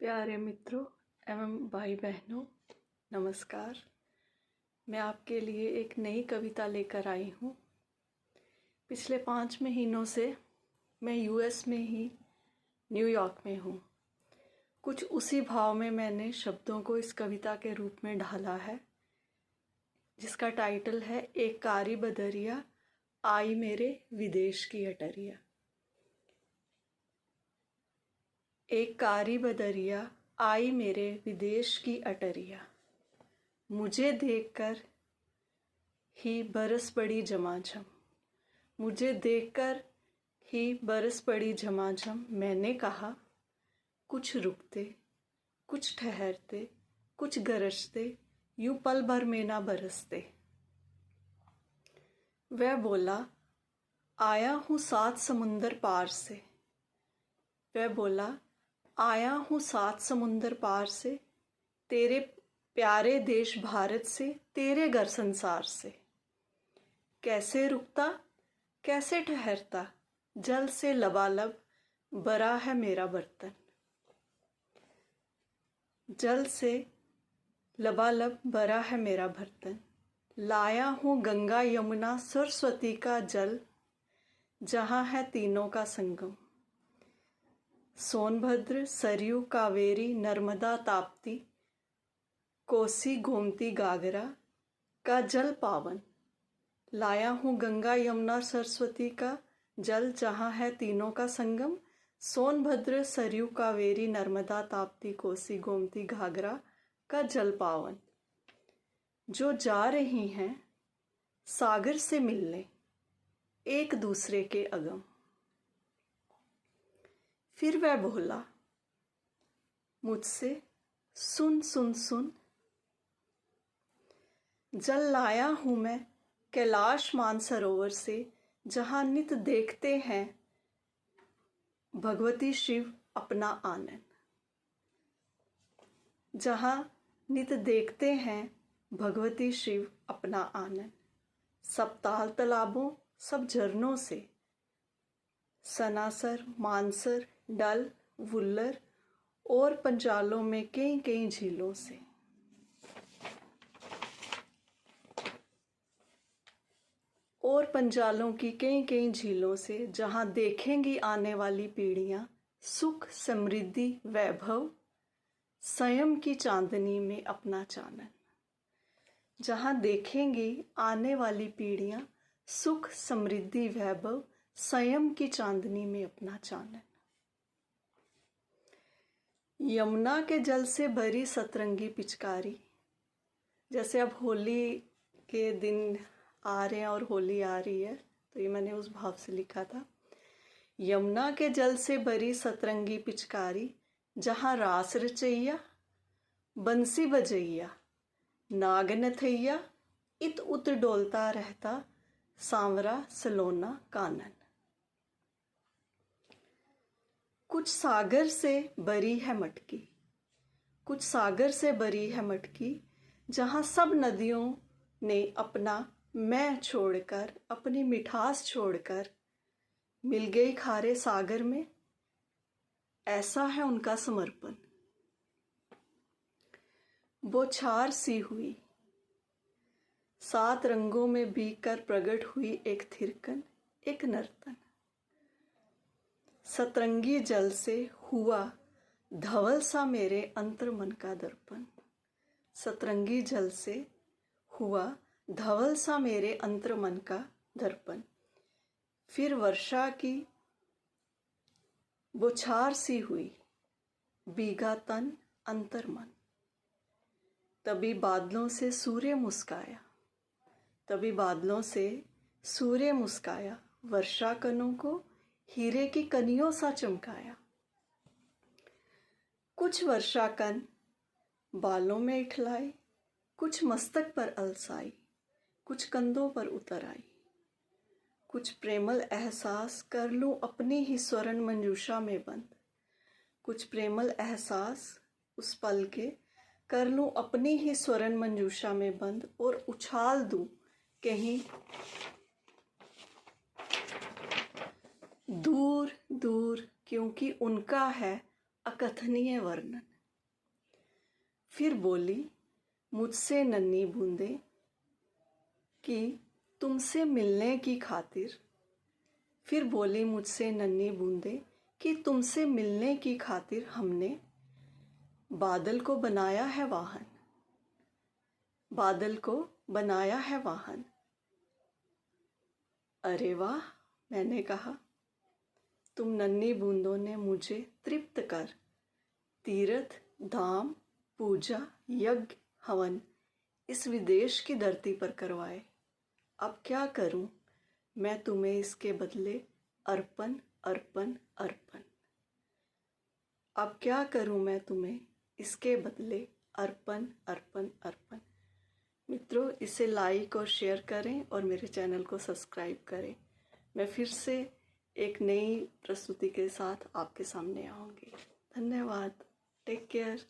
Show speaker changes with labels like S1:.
S1: प्यारे मित्रों एवं भाई बहनों, नमस्कार। मैं आपके लिए एक नई कविता लेकर आई हूँ। पिछले 5 महीनों से मैं यूएस में ही न्यूयॉर्क में हूँ। कुछ उसी भाव में मैंने शब्दों को इस कविता के रूप में ढाला है, जिसका टाइटल है एक कारी बदरिया आई मेरे विदेश की अटरिया। एक कारी बदरिया आई मेरे विदेश की अटरिया, मुझे देखकर ही बरस पड़ी झमाझम, मुझे देखकर ही बरस पड़ी झमाझम। मैंने कहा कुछ रुकते, कुछ ठहरते, कुछ गरजते, यूं पल भर में ना बरसते। वह बोला आया हूँ 7 समुंदर पार से। वह बोला आया हूँ 7 समुंदर पार से, तेरे प्यारे देश भारत से, तेरे घर संसार से। कैसे रुकता, कैसे ठहरता, जल से लबालब भरा है मेरा बर्तन। जल से लबालब भरा है मेरा बर्तन। लाया हूँ गंगा यमुना सरस्वती का जल, जहाँ है तीनों का संगम। सोनभद्र सरयू कावेरी नर्मदा ताप्ती, कोसी गोमती घाघरा का जल पावन। लाया हूँ गंगा यमुना सरस्वती का जल, जहाँ है तीनों का संगम। सोनभद्र सरयू कावेरी नर्मदा ताप्ती कोसी गोमती घाघरा का जल पावन। जो जा रही हैं सागर से मिलने एक दूसरे के अगम। फिर वह बोला मुझसे सुन सुन सुन, जल लाया हूँ मैं कैलाश मानसरोवर से, जहाँ नित देखते हैं भगवती शिव अपना आनन। जहाँ नित देखते हैं भगवती शिव अपना आनन। सब ताल तालाबों, सब झरनों से, सनासर मानसर डल वुल्लर और पंचालों में कई कई झीलों से। और पंचालों की कई कई झीलों से, जहाँ देखेंगी आने वाली पीढ़ियाँ सुख समृद्धि वैभव, स्वयं की चांदनी में अपना चानन। जहाँ देखेंगी आने वाली पीढ़ियाँ सुख समृद्धि वैभव, स्वयं की चांदनी में अपना चानन। यमुना के जल से भरी सतरंगी पिचकारी। जैसे अब होली के दिन आ रहे हैं और होली आ रही है, तो ये मैंने उस भाव से लिखा था। यमुना के जल से भरी सतरंगी पिचकारी, जहाँ रास रचैया बंसी बजैया नाग नथैया, इत उत डोलता रहता सांवरा सलोना कानन। कुछ सागर से भरी है मटकी, कुछ सागर से भरी है मटकी, जहाँ सब नदियों ने अपना मैं छोड़कर, अपनी मिठास छोड़कर मिल गई खारे सागर में। ऐसा है उनका समर्पण। बौछार सी हुई 7 रंगों में भीग कर प्रकट हुई एक थिरकन, एक नर्तन। सतरंगी जल से हुआ धवल सा मेरे अंतर मन का दर्पण। सतरंगी जल से हुआ धवल सा मेरे अंतर मन का दर्पण। फिर वर्षा की बौछार सी हुई भीगा तन अंतर मन। तभी बादलों से सूर्य मुस्काया, तभी बादलों से सूर्य मुस्काया, वर्षा कणों को हीरे की कनियों सा चमकाया। कुछ वर्षा कण बालों में इठलाई, कुछ मस्तक पर अलसाई, कुछ कंधों पर उतर आई। कुछ प्रेमल एहसास कर लूं अपनी ही स्वर्ण मंजूषा में बंद। कुछ प्रेमल एहसास उस पल के कर लूं अपनी ही स्वर्ण मंजूषा में बंद, और उछाल दूं कहीं दूर दूर, क्योंकि उनका है अकथनीय वर्णन। फिर बोली मुझसे नन्ही बूंदे कि तुमसे मिलने की खातिर। फिर बोली मुझसे नन्ही बूंदे कि तुमसे मिलने की खातिर हमने बादल को बनाया है वाहन। बादल को बनाया है वाहन। अरे वाह, मैंने कहा, तुम नन्ही बूंदों ने मुझे तृप्त कर तीर्थ धाम पूजा यज्ञ हवन इस विदेश की धरती पर करवाए। अब क्या करूं मैं तुम्हें इसके बदले अर्पण अर्पण अर्पण। अब क्या करूं मैं तुम्हें इसके बदले अर्पण अर्पण अर्पण। मित्रों, इसे लाइक और शेयर करें और मेरे चैनल को सब्सक्राइब करें। मैं फिर से एक नई प्रस्तुति के साथ आपके सामने आऊँगी। धन्यवाद। Take care.